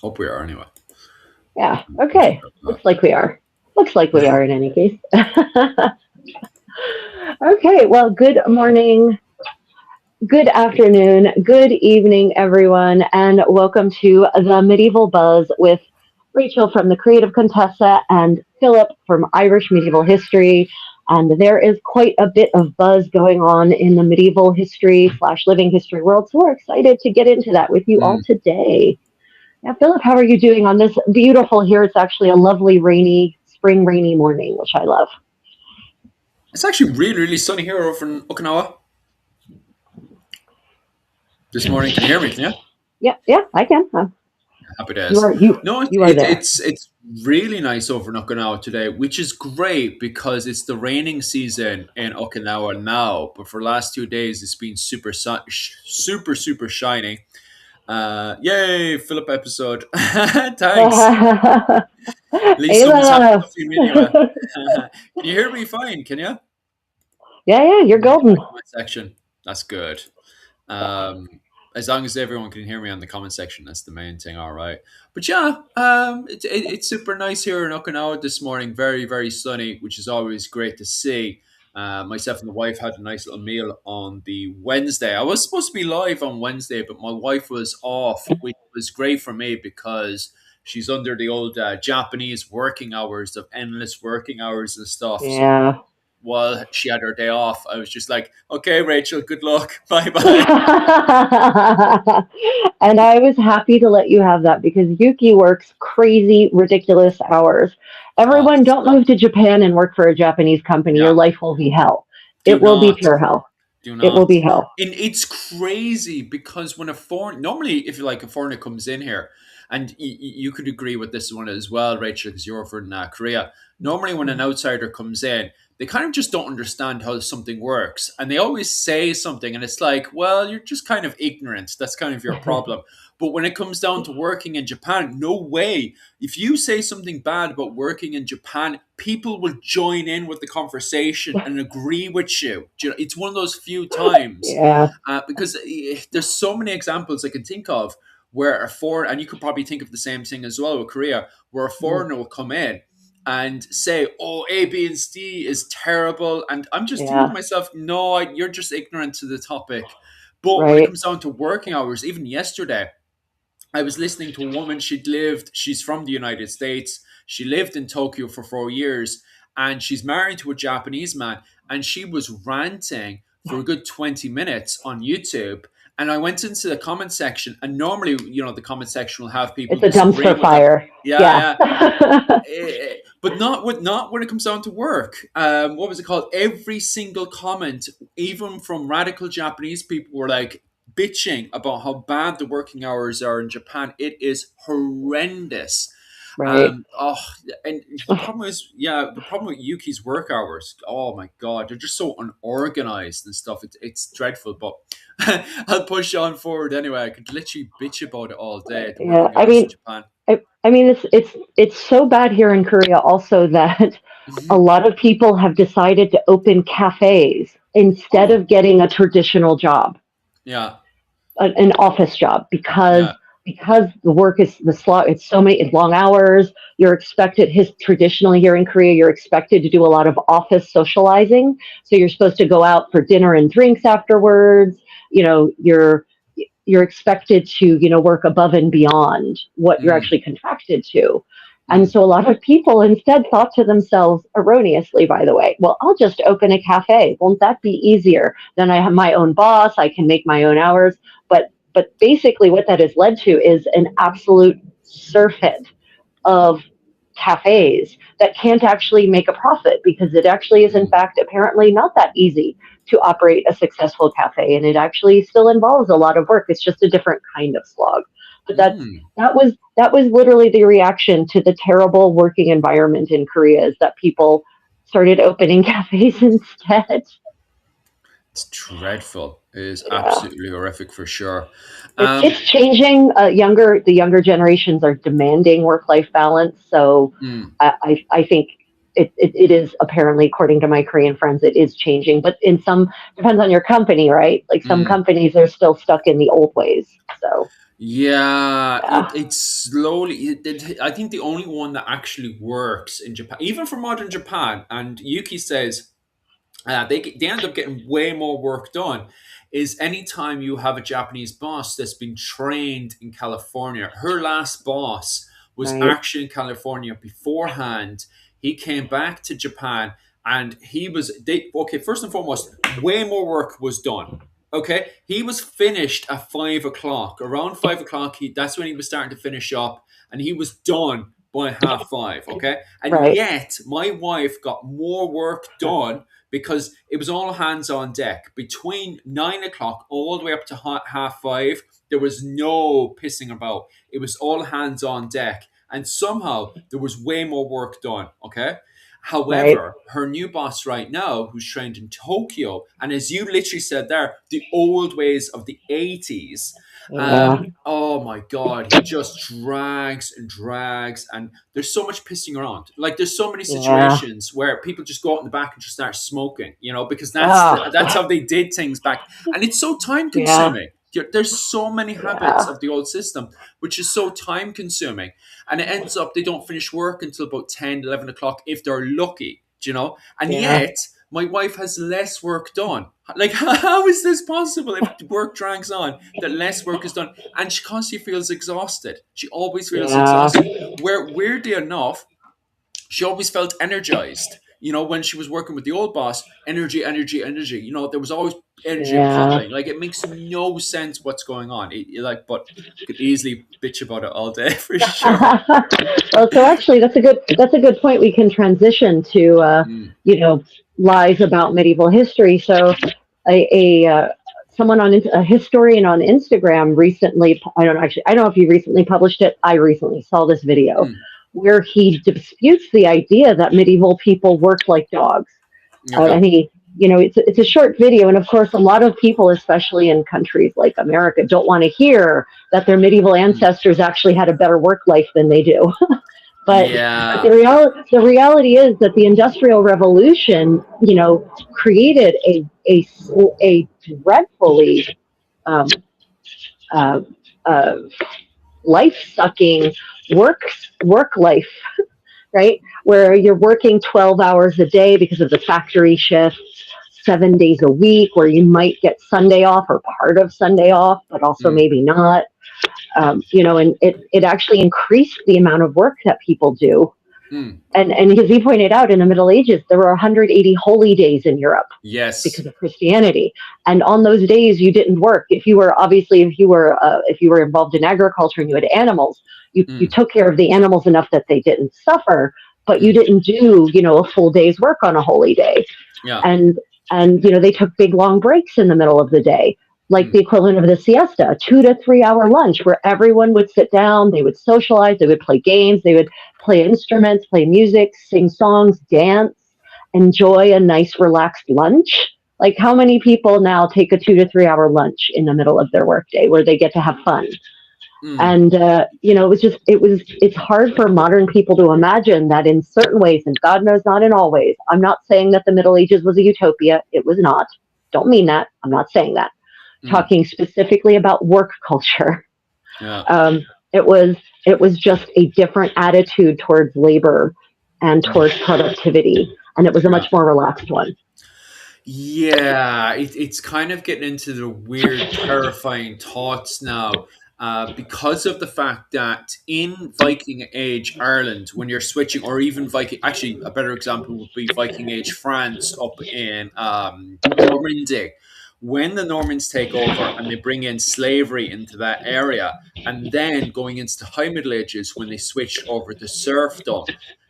Hope we are anyway. Yeah. Okay. Looks like we are. Looks like we are in any case. Okay. Well, good morning, good afternoon, good evening, everyone, and welcome to the Medieval Buzz with Rachel from the Creative Contessa and Philip from Irish Medieval History. And there is quite a bit of buzz going on in the medieval history slash living history world. So we're excited to get into that with you all Mm. today. Yeah, Philip, how are you doing on this beautiful here? It's actually a lovely rainy, spring rainy morning, which I love. It's actually really, really sunny here over in Okinawa this morning. Can you hear me? Can you? Yeah, yeah, I can. Happy You days. are you No, you are there. it's really nice over in Okinawa today, which is great because it's the raining season in Okinawa now. But for the last 2 days, it's been super shiny. Yay, Philip episode. Thanks. At least someone's happy Ayla. enough for me anyway. Can you hear me fine? Can you? Yeah, yeah, you're In golden. my comment section. That's good. Um, as long as everyone can hear me on the comment section, that's the main thing. All right. But yeah, it's super nice here in Okinawa this morning. Very, very sunny, which is always great to see. Myself and the wife had a nice little meal on the Wednesday. I was supposed to be live on Wednesday, but my wife was off, which was great for me because she's under the old Japanese working hours of endless working hours and stuff. So Yeah. while she had her day off, I was just like, okay, Rachel, good luck. Bye And bye. I was happy to let you have that because Yuki works crazy, ridiculous hours. Oh, Everyone, it's don't move to Japan and work for a Japanese company. Your yeah, life will be hell. do It will be not. pure hell. Do It will not. be hell. And it's crazy because when a foreign, normally, if you like, a foreigner comes in here, and you could agree with this one as well, Rachel, because you're from Korea. Normally, when an outsider comes in, they kind of just don't understand how something works. And they always say something, and it's like, well, you're just kind of ignorant. That's kind of your problem. But when it comes down to working in Japan, no way. If you say something bad about working in Japan, people will join in with the conversation and agree with you. Do you know, it's one of those few times Yeah. because there's so many examples I can think of where a foreign, and you could probably think of the same thing as well with Korea, where a foreigner will come in and say, "Oh, A, B, and C is terrible," and I'm just thinking to Yeah. myself, "No, you're just ignorant to the topic." But when it Right. comes down to working hours, even yesterday, I was listening to a woman. She's from the United States. She lived in Tokyo for 4 years and she's married to a Japanese man. And she was ranting for a good 20 minutes on YouTube. And I went into the comment section, and normally, the comment section will have people It's a disagreeing dumpster with her. fire. Yeah, Yeah. yeah. But not when it comes down to work. What was it called? Every single comment, even from radical Japanese people, were like, bitching about how bad the working hours are in Japan. It is horrendous. Right. Oh, and the problem is, yeah, the problem with Yuki's work hours. Oh my god, they're just so unorganized and stuff. It's dreadful. But I'll push on forward anyway. I could literally bitch about it all day. The Yeah. working hours in Japan. I mean, it's so bad here in Korea also that a Mhm. lot of people have decided to open cafes instead Oh, of getting a traditional job, yeah, an office job, yeah. because the work is the slot. It's so many it's long hours. You're expected his traditionally here in Korea, you're expected to do a lot of office socializing. So you're supposed to go out for dinner and drinks afterwards. You know, you're expected to work above and beyond what you're Mm, actually contracted to. And mm. so a lot of people instead thought to themselves, erroneously by the way, well, I'll just open a cafe, won't that be easier? Then I have my own boss, I can make my own hours. But basically what that has led to is an absolute surfeit of cafes that can't actually make a profit because it actually is in Mm, fact apparently not that easy to operate a successful cafe, and it actually still involves a lot of work. It's just a different kind of slog. But mm. that was literally the reaction to the terrible working environment in Korea, is that people started opening cafes instead. It's dreadful. It is Yeah. absolutely horrific for sure. It's changing. The younger generations are demanding work life balance. So Mm, I think it is apparently, according to my Korean friends, it is changing. But in some depends on your company, right? Like some mm. companies are still stuck in the old ways. So Yeah, Yeah, it's slowly. I think the only one that actually works in Japan, even for modern Japan, and Yuki says they end up getting way more work done. Is anytime you have a Japanese boss that's been trained in California. Her last boss was right, actually in California beforehand. He came back to Japan and he was they okay. First and foremost, way more work was done. Okay, he was finished at 5 o'clock. Around 5 o'clock, that's when he was starting to finish up, and he was done by half five. Okay, and right, yet my wife got more work done because it was all hands on deck. Between 9 o'clock all the way up to half five, there was no pissing about. It was all hands on deck. And somehow there was way more work done. Okay. right. However, her new boss right now, who's trained in Tokyo, and as you literally said there, the old ways of the 80s, Yeah, oh my God, he just drags and drags. And there's so much pissing around. Like, there's so many yeah. situations where people just go out in the back and just start smoking, because Oh, that's how they did things back. And it's so time yeah, consuming. There's so many habits yeah, of the old system, which is so time consuming, and it ends up they don't finish work until about 10, 11 o'clock if they're lucky, and yeah, yet my wife has less work done. Like, how is this possible if work drags on, that less work is done? And she constantly feels exhausted. She always feels yeah, exhausted. Where, weirdly enough, she always felt energized. When she was working with the old boss, energy, energy, energy. There was always energy yeah. pumping. Like, it makes no sense what's going on. But could easily bitch about it all day for sure. Well, so actually, that's a good point. We can transition to Mm, you know lies about medieval history. So, someone a historian on Instagram recently. I don't know, actually. I don't know if he recently published it. I recently saw this video mm, where he disputes the idea that medieval people worked like dogs. okay. And it's a short video, and of course, a lot of people, especially in countries like America, don't want to hear that their medieval Mm, ancestors actually had a better work life than they do. But yeah. the reality is that the Industrial Revolution, created a dreadfully um, uh, uh, life sucking work work life, right? Where you're working 12 hours a day because of the factory shifts, 7 days a week, where you might get Sunday off or part of Sunday off, but also Mm, maybe not. And it actually increased the amount of work that people do. mm, And as he pointed out, in the Middle Ages, there were 180 holy days in Europe yes. because of Christianity. And on those days, you didn't work. If you were involved in agriculture and you had animals, you Mm, took care of the animals enough that they didn't suffer, but you mm, didn't do a full day's work on a holy day. yeah. And they took big long breaks in the middle of the day, like the Mm, equivalent of the siesta, a 2 to 3 hour lunch where everyone would sit down, they would socialize, they would play games, they would play instruments, play music, sing songs, dance, enjoy a nice relaxed lunch. Like, how many people now take a 2 to 3 hour lunch in the middle of their workday where they get to have fun? mm, And it's hard for modern people to imagine that in certain ways, and God knows not in all ways. I'm not saying that the Middle Ages was a utopia. It was not. Don't mean that. I'm not saying that. mm, Talking specifically about work culture. yeah. Um, it was just a different attitude towards labor and Mm, towards productivity, and it was a yeah. much more relaxed one. Yeah, it's kind of getting into the weird, terrifying thoughts now, because of the fact that in Viking Age Ireland, when you're switching, or even Viking, actually, a better example would be Viking Age France up in Normandy. When the Normans take over and they bring in slavery into that area, and then going into the High Middle Ages when they switch over to serfdom,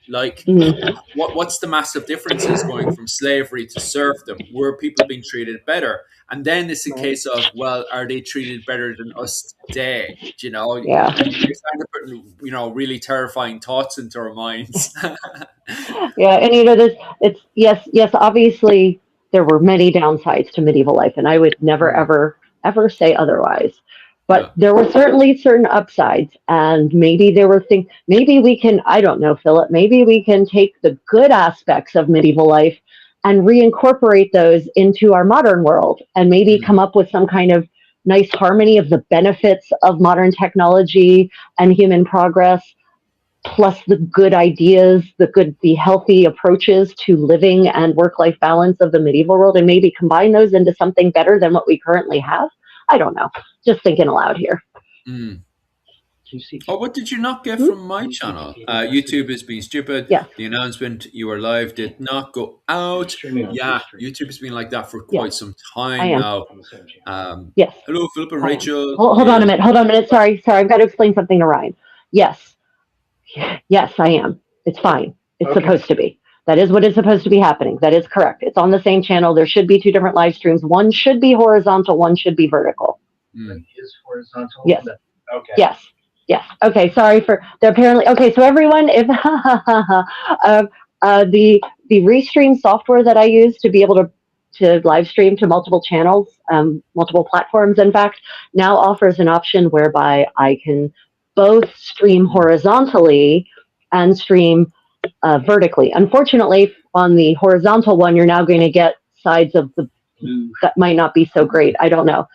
like Mhm. what's the massive differences going from slavery to serfdom? Were people being treated better? And then it's a Right. case of, well, are they treated better than us today? Yeah. You're kind of putting, really terrifying thoughts into our minds. Yeah, and it's yes, obviously there were many downsides to medieval life, and I would never Mm, ever say otherwise. But yeah. there were certainly certain upsides, and maybe there were things. Maybe we can, I don't know, Philip. Maybe we can take the good aspects of medieval life and reincorporate those into our modern world, and maybe Mm, come up with some kind of nice harmony of the benefits of modern technology and human progress, plus the good ideas, the healthy approaches to living and work life balance of the medieval world, and maybe combine those into something better than what we currently have. I don't know. Just thinking aloud here. Mm. Oh, what did you not get Hmm? from my channel? YouTube is being stupid. Yes, The announcement you were live did not go out. Yeah, YouTube has been like that for yes, quite some I time am. now. Yes, Hello, Philip and I am. Rachel Hold on a is. minute. Hold on a minute. Sorry. I've got to explain something to Ryan. Yes, yes, I am. It's fine. It's supposed to be. That is what is supposed to be happening. That is correct. It's on the same channel. There should be two different live streams. One should be horizontal. One should be vertical. Mm. Yes. Yes. Yes. Okay. Sorry for the apparently. Okay. So everyone, if the restream software that I use to be able to live stream to multiple channels, multiple platforms, in fact, now offers an option whereby I can both stream Mm. horizontally and stream vertically. Unfortunately, on the horizontal one, you're now going to get sides of the that might not be so great. I don't know.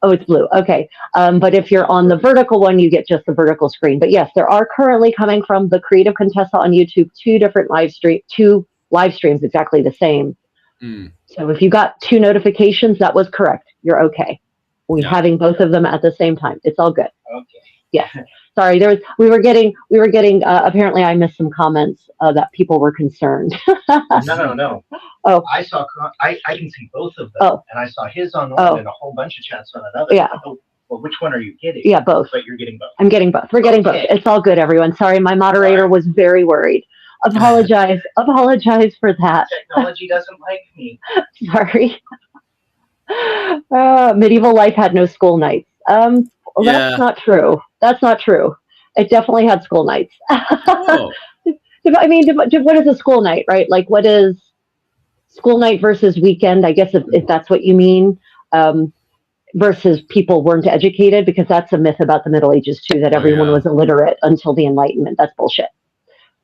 Oh, it's blue. Okay. But if you're on the vertical one, you get just the vertical screen. But yes, there are currently coming from the Creative Contessa on YouTube two live streams exactly the same. Mm. So if you got two notifications, that was correct. You're okay. We Yeah. having both of them at the same time. It's all good. Yes. Sorry, there was we were getting. Apparently, I missed some comments that people were concerned. Oh, oh, yeah, yeah, both. I'm getting both. We're getting both. It's all good, everyone. Sorry, my moderator was very worried. Apologize for that. Sorry. Medieval life had no school nights. Well, that's Yeah. not true. That's not true. It definitely had school nights. Oh. I mean, what is a school night, right? Like, what is school night versus weekend? I guess if that's what you mean. Versus people weren't educated, because that's a myth about the Middle Ages too, that Oh everyone yeah. was illiterate until the Enlightenment. That's bullshit.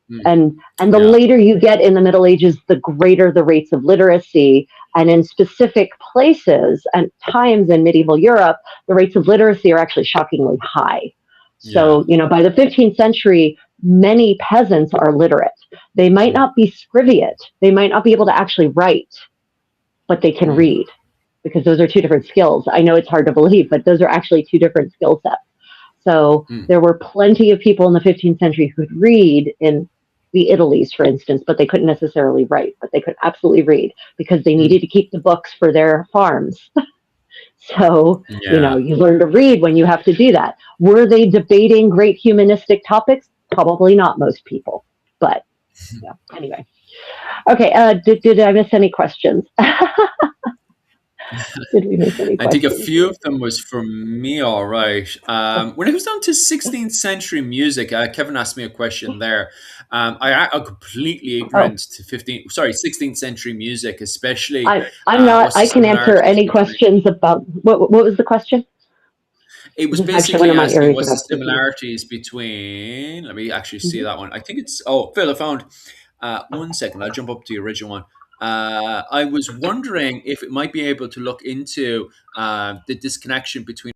Mm. And the Yeah. later you get in the Middle Ages, the greater the rates of literacy. And in specific places and times in medieval Europe, the rates of literacy are actually shockingly high. Yeah. So, by the 15th century, many peasants are literate. They might Mm. not be scriviate, they might not be able to actually write, but they can Mm. read, because those are two different skills. I know it's hard to believe, but those are actually two different skill sets. So Mm. there were plenty of people in the 15th century who could read in the Italies, for instance, but they couldn't necessarily write, but they could absolutely read because they Mm. needed to keep the books for their farms. So, Yeah. you learn to read when you have to do that. Were they debating great humanistic topics? Probably not, most people. But yeah, anyway. Okay, did I miss any questions? Did we miss any I think a questions? few of them was from me, all right. When it comes down to 16th century music, Kevin asked me a question there. I'm completely Oh, ignorant to 16th century music, especially I'm not. what's the I can answer similarities any between. questions about what was the question? It was This is actually one basically of my asking areas of what's the expertise. similarities between. Let me actually see Mhm. that one. I think it's. Oh, Phil, I found. One second, I'll jump up to the original one. I was wondering if it might be able to look into the disconnection between